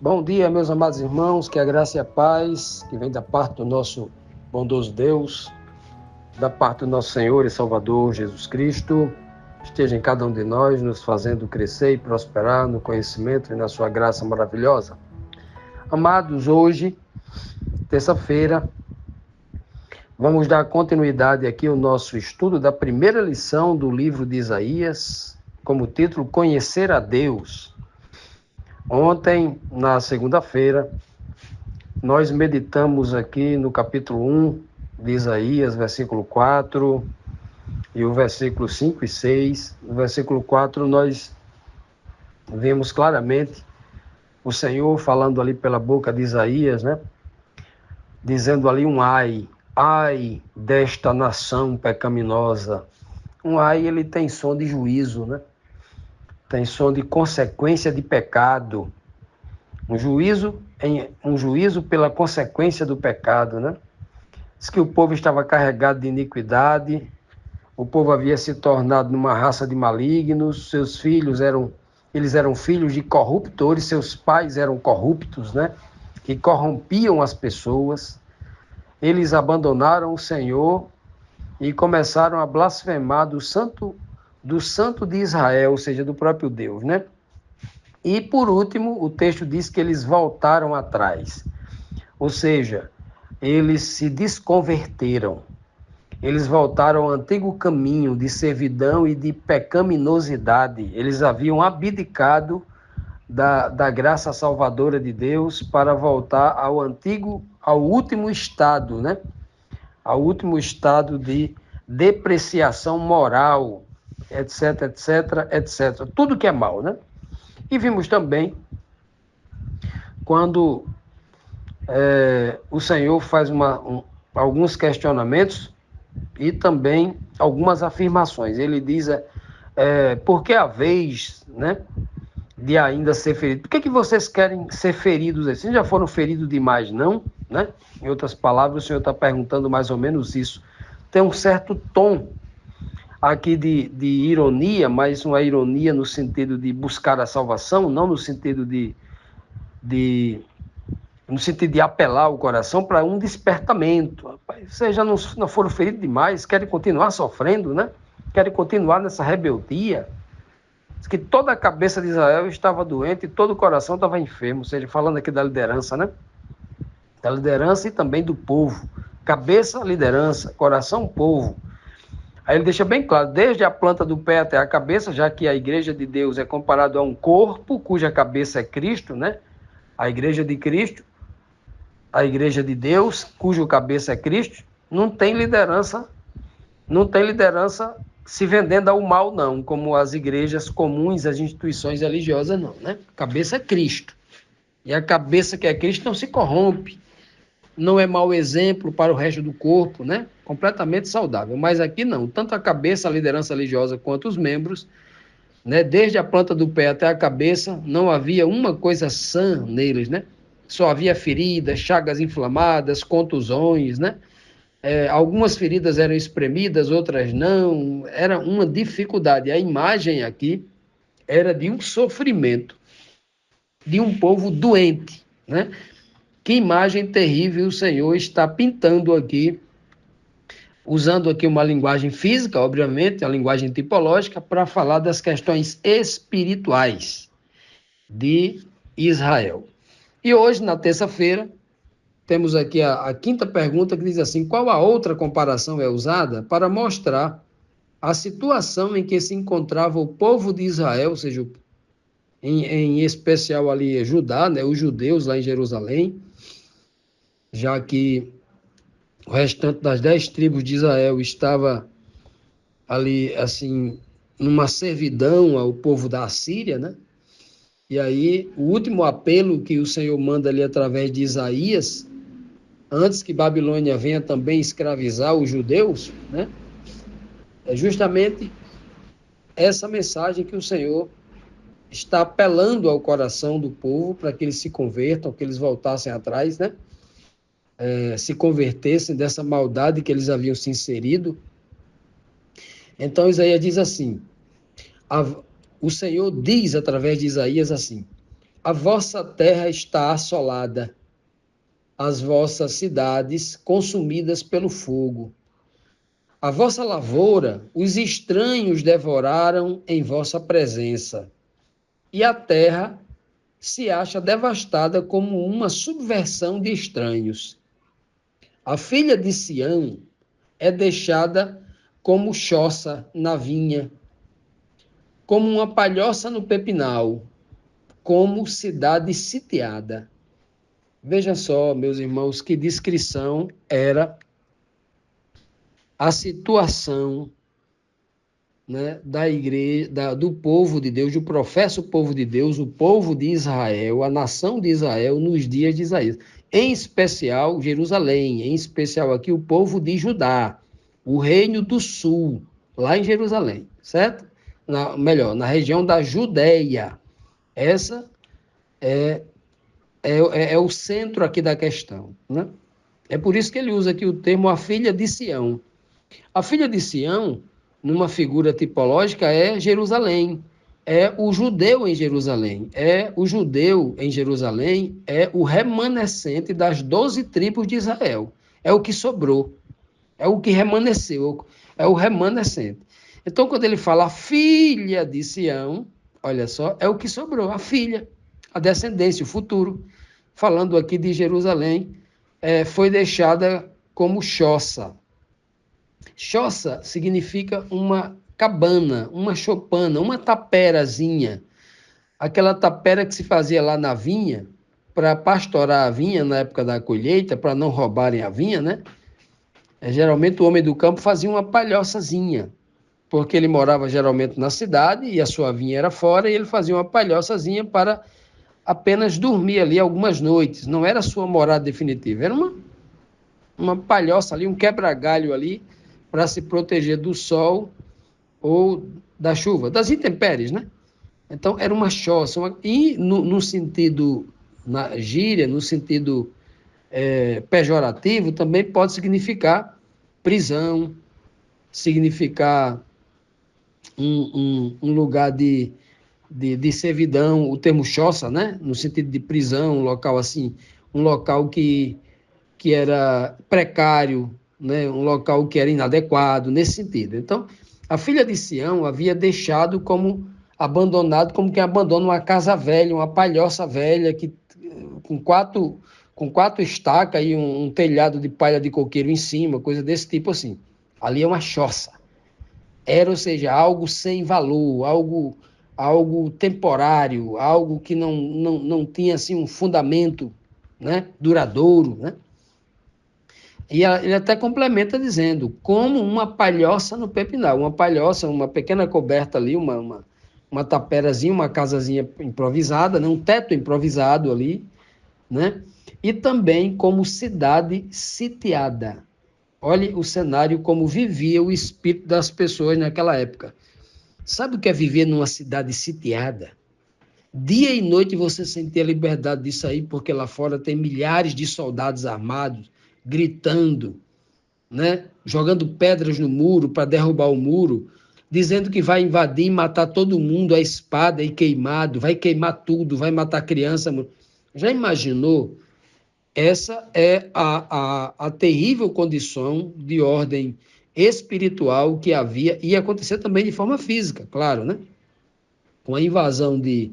Bom dia, meus amados irmãos, que a graça e a paz, que vem da parte do nosso bondoso Deus, da parte do nosso Senhor e Salvador Jesus Cristo, esteja em cada um de nós, nos fazendo crescer e prosperar no conhecimento e na sua graça maravilhosa. Amados, hoje, terça-feira, vamos dar continuidade aqui ao nosso estudo da primeira lição do livro de Isaías, como título, Conhecer a Deus. Ontem, na segunda-feira, nós meditamos aqui no capítulo 1 de Isaías, versículo 4, e o versículo 5 e 6. No versículo 4, nós vimos claramente o Senhor falando ali pela boca de Isaías, né? Dizendo ali um ai desta nação pecaminosa. Um ai, ele tem som de juízo, né? Tem som de consequência de pecado. Um juízo pela consequência do pecado, né? Diz que o povo estava carregado de iniquidade, o povo havia se tornado numa raça de malignos, seus filhos eram filhos de corruptores, seus pais eram corruptos, né? Que corrompiam as pessoas. Eles abandonaram o Senhor e começaram a blasfemar do Santo de Israel, ou seja, do próprio Deus, né? E, por último, o texto diz que eles voltaram atrás, ou seja, eles se desconverteram, eles voltaram ao antigo caminho de servidão e de pecaminosidade, eles haviam abdicado da graça salvadora de Deus para voltar ao último estado, né? Ao último estado de depreciação moral, etc, etc, etc. Tudo que é mal, né? E vimos também quando o Senhor faz alguns questionamentos e também algumas afirmações. Ele diz, por que a vez, né, de ainda ser ferido? Por que vocês querem ser feridos assim? Vocês já foram feridos demais, não? Né? Em outras palavras, o Senhor está perguntando mais ou menos isso. Tem um certo tom aqui de ironia, mas uma ironia no sentido de buscar a salvação, não no sentido de apelar o coração para um despertamento. Rapaz, vocês já não foram feridos demais, querem continuar sofrendo, né? Querem continuar nessa rebeldia. Diz que toda a cabeça de Israel estava doente e todo o coração estava enfermo, ou seja, falando aqui da liderança, né? Da liderança e também do povo. Cabeça, liderança, coração, povo. Aí ele deixa bem claro, desde a planta do pé até a cabeça, já que a igreja de Deus é comparado a um corpo cuja cabeça é Cristo, né? A igreja de Cristo, a igreja de Deus, cuja cabeça é Cristo, não tem liderança se vendendo ao mal, não, como as igrejas comuns, as instituições religiosas, não, né? A cabeça é Cristo. E a cabeça que é Cristo não se corrompe, não é mau exemplo para o resto do corpo, né? Completamente saudável. Mas aqui não, tanto a cabeça, a liderança religiosa, quanto os membros, né? Desde a planta do pé até a cabeça, não havia uma coisa sã neles, né? Só havia feridas, chagas inflamadas, contusões, né? Algumas feridas eram espremidas, outras não, era uma dificuldade. A imagem aqui era de um sofrimento, de um povo doente, né? Que imagem terrível o Senhor está pintando aqui, usando aqui uma linguagem física, obviamente, a linguagem tipológica, para falar das questões espirituais de Israel. E hoje, na terça-feira, temos aqui a quinta pergunta que diz assim: qual a outra comparação é usada para mostrar a situação em que se encontrava o povo de Israel, ou seja, em especial ali Judá, né, os judeus lá em Jerusalém, já que o restante das 10 tribos de Israel estava ali, assim, numa servidão ao povo da Assíria, né? E aí, o último apelo que o Senhor manda ali através de Isaías, antes que Babilônia venha também escravizar os judeus, né? É justamente essa mensagem que o Senhor está apelando ao coração do povo para que eles se convertam, que eles voltassem atrás, né? Se convertessem dessa maldade que eles haviam se inserido. Então Isaías diz assim, o Senhor diz através de Isaías assim: a vossa terra está assolada, as vossas cidades consumidas pelo fogo. A vossa lavoura, os estranhos devoraram em vossa presença, e a terra se acha devastada como uma subversão de estranhos. A filha de Sião é deixada como choça na vinha, como uma palhoça no pepinal, como cidade sitiada. Veja só, meus irmãos, que descrição era a situação, né, da igreja, do povo de Deus, do professo povo de Deus, o povo de Israel, a nação de Israel nos dias de Isaías. Em especial Jerusalém, em especial aqui o povo de Judá, o reino do sul, lá em Jerusalém, certo? Melhor, na região da Judéia. Essa é o centro aqui da questão, né? É por isso que ele usa aqui o termo a filha de Sião. A filha de Sião, numa figura tipológica, é Jerusalém, é o judeu em Jerusalém. O judeu em Jerusalém é o remanescente das 12 tribos de Israel. É o que sobrou, é o que remanesceu, é o remanescente. Então, quando ele fala a filha de Sião, olha só, é o que sobrou, a filha, a descendência, o futuro. Falando aqui de Jerusalém, foi deixada como choça. Choça significa uma cabana, uma chopana, uma taperazinha. Aquela tapera que se fazia lá na vinha, para pastorar a vinha na época da colheita, para não roubarem a vinha, né? Geralmente o homem do campo fazia uma palhoçazinha, porque ele morava geralmente na cidade e a sua vinha era fora, e ele fazia uma palhoçazinha para apenas dormir ali algumas noites. Não era a sua morada definitiva, era uma palhoça ali, um quebra-galho ali, para se proteger do sol ou da chuva, das intempéries, né? Então, era uma choça. E no sentido, na gíria, no sentido pejorativo, também pode significar prisão, significar um lugar de servidão, o termo choça, né? No sentido de prisão, um local assim, um local que era precário, né? Um local que era inadequado, nesse sentido. Então, a filha de Sião havia deixado como abandonado, como quem abandona uma casa velha, uma palhoça velha, com quatro estacas e um telhado de palha de coqueiro em cima, coisa desse tipo assim. Ali é uma choça. Era, ou seja, algo sem valor, algo temporário, algo que não tinha assim, um fundamento, né, duradouro, né? E ele até complementa dizendo, como uma palhoça no pepinal, uma palhoça, uma pequena coberta ali, uma taperazinha, uma casazinha improvisada, né? Um teto improvisado ali, né? E também como cidade sitiada. Olhe o cenário, como vivia o espírito das pessoas naquela época. Sabe o que é viver numa cidade sitiada? Dia e noite você sentia a liberdade de sair, porque lá fora tem milhares de soldados armados, gritando, né? Jogando pedras no muro para derrubar o muro, dizendo que vai invadir e matar todo mundo, a espada e queimado, vai queimar tudo, vai matar criança. Já imaginou? Essa é a terrível condição de ordem espiritual que havia, e ia acontecer também de forma física, claro, né? Com a invasão de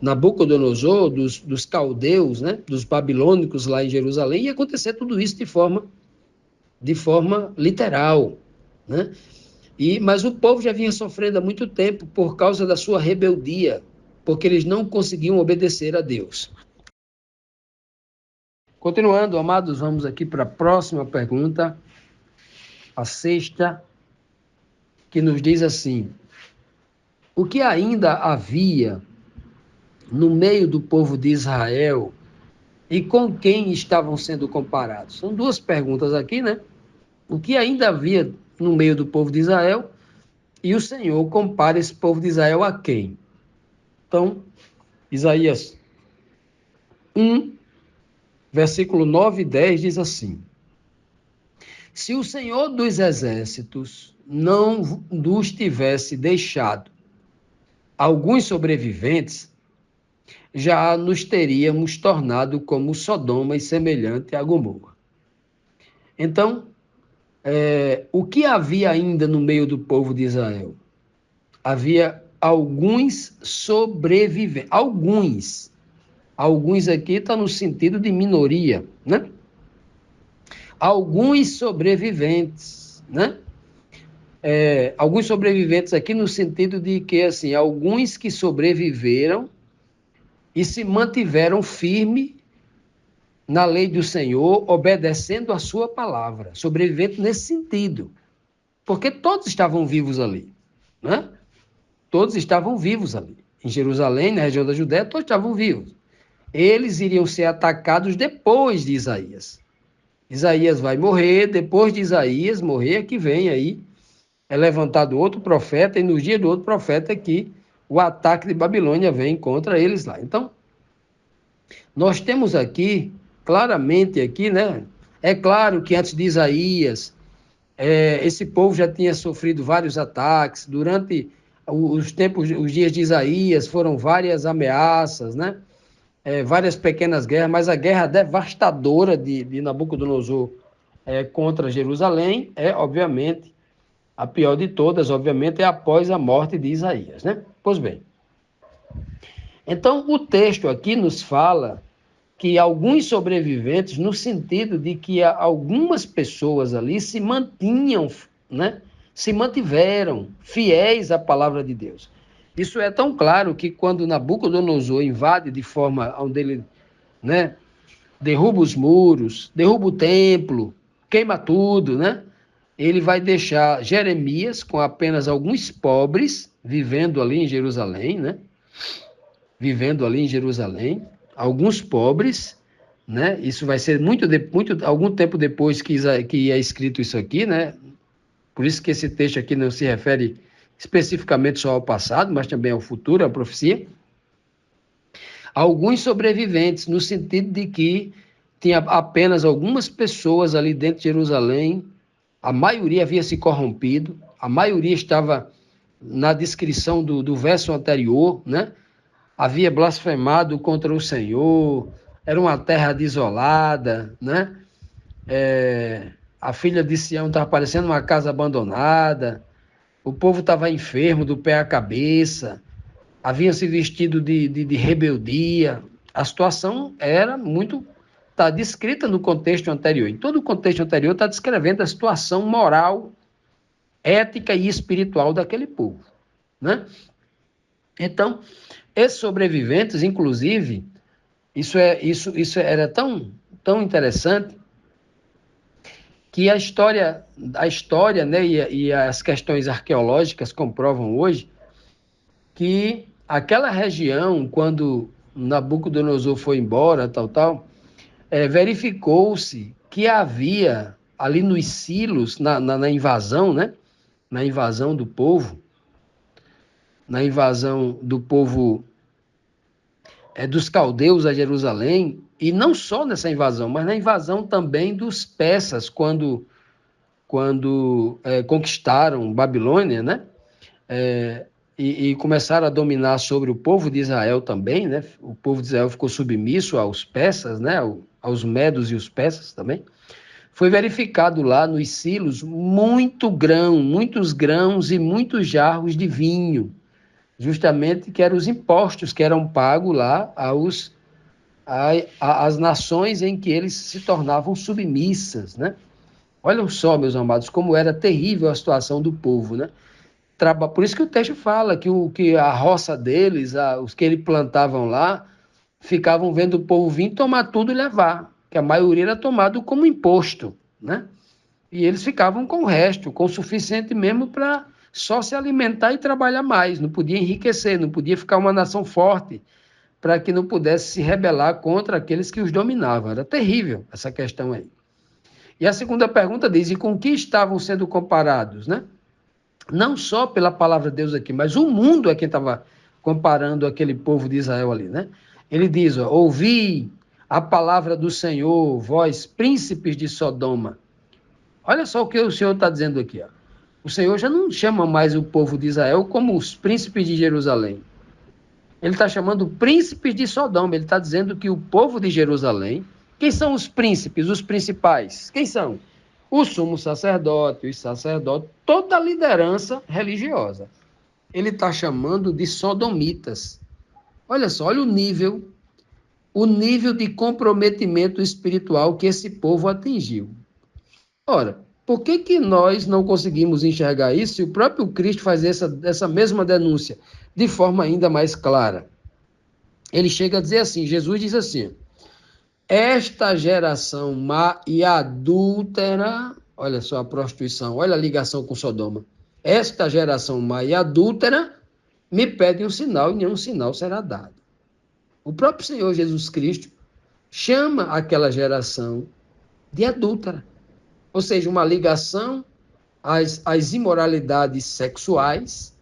Nabucodonosor, dos caldeus, né? Dos babilônicos lá em Jerusalém, ia acontecer tudo isso de forma literal, né? Mas o povo já vinha sofrendo há muito tempo por causa da sua rebeldia, porque eles não conseguiam obedecer a Deus. Continuando, amados, vamos aqui para a próxima pergunta, a sexta, que nos diz assim: o que ainda havia no meio do povo de Israel e com quem estavam sendo comparados? São duas perguntas aqui, né? O que ainda havia no meio do povo de Israel e o Senhor compara esse povo de Israel a quem? Então, Isaías 1, versículo 9 e 10 diz assim: se o Senhor dos exércitos não nos tivesse deixado, alguns sobreviventes, já nos teríamos tornado como Sodoma e semelhante a Gomorra. Então, o que havia ainda no meio do povo de Israel? Havia alguns sobreviventes. Alguns aqui está no sentido de minoria, né? Alguns sobreviventes, né? Alguns sobreviventes aqui no sentido de que, assim, alguns que sobreviveram e se mantiveram firmes na lei do Senhor, obedecendo a sua palavra. Sobrevivente nesse sentido. Porque todos estavam vivos ali, né? Todos estavam vivos ali. Em Jerusalém, na região da Judéia, todos estavam vivos. Eles iriam ser atacados depois de Isaías. Isaías vai morrer, depois de Isaías morrer, que vem aí, é levantado outro profeta, e no dia do outro profeta que o ataque de Babilônia vem contra eles lá. Então, nós temos aqui, claramente aqui, né? É claro que antes de Isaías, esse povo já tinha sofrido vários ataques. Durante os dias de Isaías, foram várias ameaças, né? Várias pequenas guerras, mas a guerra devastadora de Nabucodonosor contra Jerusalém obviamente, a pior de todas, obviamente, é após a morte de Isaías, né? Pois bem. Então, o texto aqui nos fala que alguns sobreviventes, no sentido de que algumas pessoas ali se mantinham, né? Se mantiveram fiéis à palavra de Deus. Isso é tão claro que quando Nabucodonosor invade de forma onde ele, né, derruba os muros, derruba o templo, queima tudo, né? Ele vai deixar Jeremias com apenas alguns pobres vivendo ali em Jerusalém, né? Vivendo ali em Jerusalém, alguns pobres, né? Isso vai ser algum tempo depois que é escrito isso aqui, né? Por isso que esse texto aqui não se refere especificamente só ao passado, mas também ao futuro, à profecia. Alguns sobreviventes, no sentido de que tinha apenas algumas pessoas ali dentro de Jerusalém, a maioria havia se corrompido, a maioria estava na descrição do verso anterior, né? Havia blasfemado contra o Senhor, era uma terra desolada, né? A filha de Sião estava parecendo uma casa abandonada, o povo estava enfermo do pé à cabeça, haviam se vestido de rebeldia. A situação era muito... Está descrita no contexto anterior. Em todo o contexto anterior está descrevendo a situação moral, ética e espiritual daquele povo, né? Então, esses sobreviventes, inclusive, isso era tão interessante que a história, né, e as questões arqueológicas comprovam hoje que aquela região, quando Nabucodonosor foi embora, verificou-se que havia ali nos silos, na invasão, né? Na invasão do povo, dos caldeus a Jerusalém, e não só nessa invasão, mas na invasão também dos persas, quando conquistaram Babilônia, né? E começaram a dominar sobre o povo de Israel também, né? O povo de Israel ficou submisso aos persas, né? Aos medos e os persas também. Foi verificado lá nos silos muitos grãos e muitos jarros de vinho, justamente que eram os impostos que eram pagos lá às nações em que eles se tornavam submissas, né? Olhem só, meus amados, como era terrível a situação do povo, né? Por isso que o texto fala que a roça deles, os que eles plantavam lá, ficavam vendo o povo vir tomar tudo e levar, que a maioria era tomado como imposto, né? E eles ficavam com o resto, com o suficiente mesmo para só se alimentar e trabalhar mais, não podia enriquecer, não podia ficar uma nação forte, para que não pudesse se rebelar contra aqueles que os dominavam. Era terrível essa questão aí. E a segunda pergunta diz, e com que estavam sendo comparados, né? Não só pela palavra de Deus aqui, mas o mundo é quem estava comparando aquele povo de Israel ali, né? Ele diz, ouvi a palavra do Senhor, vós príncipes de Sodoma. Olha só o que o Senhor está dizendo aqui, ó. O Senhor já não chama mais o povo de Israel como os príncipes de Jerusalém. Ele está chamando príncipes de Sodoma. Ele está dizendo que o povo de Jerusalém... Quem são os príncipes, os principais? Quem são? O sumo sacerdote, os sacerdotes, toda a liderança religiosa. Ele está chamando de sodomitas. Olha só, olha o nível de comprometimento espiritual que esse povo atingiu. Ora, por que nós não conseguimos enxergar isso se o próprio Cristo faz essa mesma denúncia de forma ainda mais clara? Ele chega a dizer assim, Jesus diz assim: esta geração má e adúltera, olha só a prostituição, olha a ligação com Sodoma. Esta geração má e adúltera me pede um sinal e nenhum sinal será dado. O próprio Senhor Jesus Cristo chama aquela geração de adúltera, ou seja, uma ligação às imoralidades sexuais,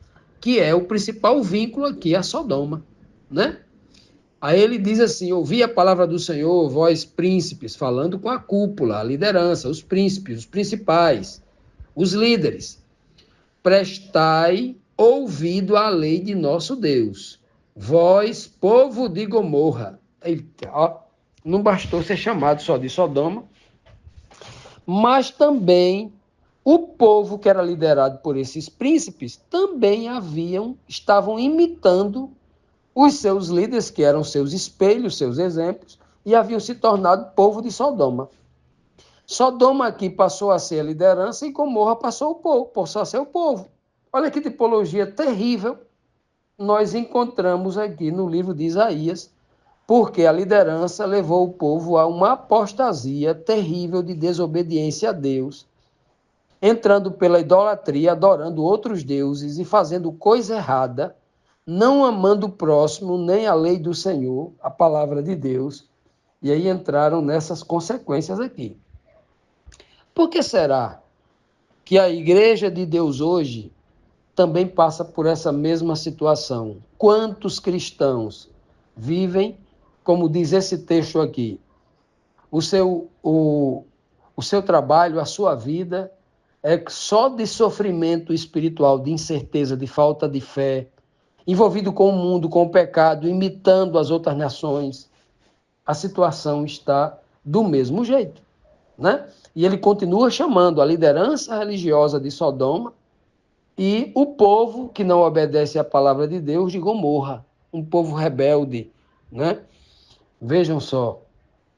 que é o principal vínculo aqui a Sodoma, né? Aí ele diz assim: ouvi a palavra do Senhor, vós príncipes, falando com a cúpula, a liderança, os príncipes, os principais, os líderes. Prestai ouvido à lei de nosso Deus, vós, povo de Gomorra. Eita, ó, não bastou ser chamado só de Sodoma, mas também o povo que era liderado por esses príncipes também estavam imitando os seus líderes, que eram seus espelhos, seus exemplos, e haviam se tornado povo de Sodoma. Sodoma aqui passou a ser a liderança e Gomorra passou a ser o povo. Olha que tipologia terrível nós encontramos aqui no livro de Isaías, porque a liderança levou o povo a uma apostasia terrível de desobediência a Deus, entrando pela idolatria, adorando outros deuses e fazendo coisa errada, não amando o próximo, nem a lei do Senhor, a palavra de Deus, e aí entraram nessas consequências aqui. Por que será que a igreja de Deus hoje também passa por essa mesma situação? Quantos cristãos vivem, como diz esse texto aqui, o seu trabalho, a sua vida é só de sofrimento espiritual, de incerteza, de falta de fé, envolvido com o mundo, com o pecado, imitando as outras nações. A situação está do mesmo jeito, né? E ele continua chamando a liderança religiosa de Sodoma e o povo que não obedece à palavra de Deus de Gomorra, um povo rebelde, né? Vejam só,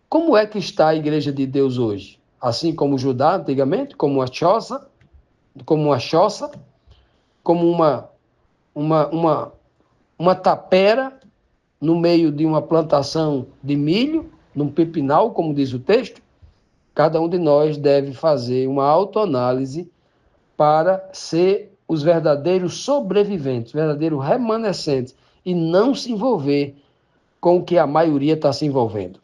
como é que está a igreja de Deus hoje? Assim como Judá antigamente, como uma choça, como uma tapera no meio de uma plantação de milho, num pepinal, como diz o texto. Cada um de nós deve fazer uma autoanálise para ser os verdadeiros sobreviventes, verdadeiros remanescentes, e não se envolver com o que a maioria está se envolvendo.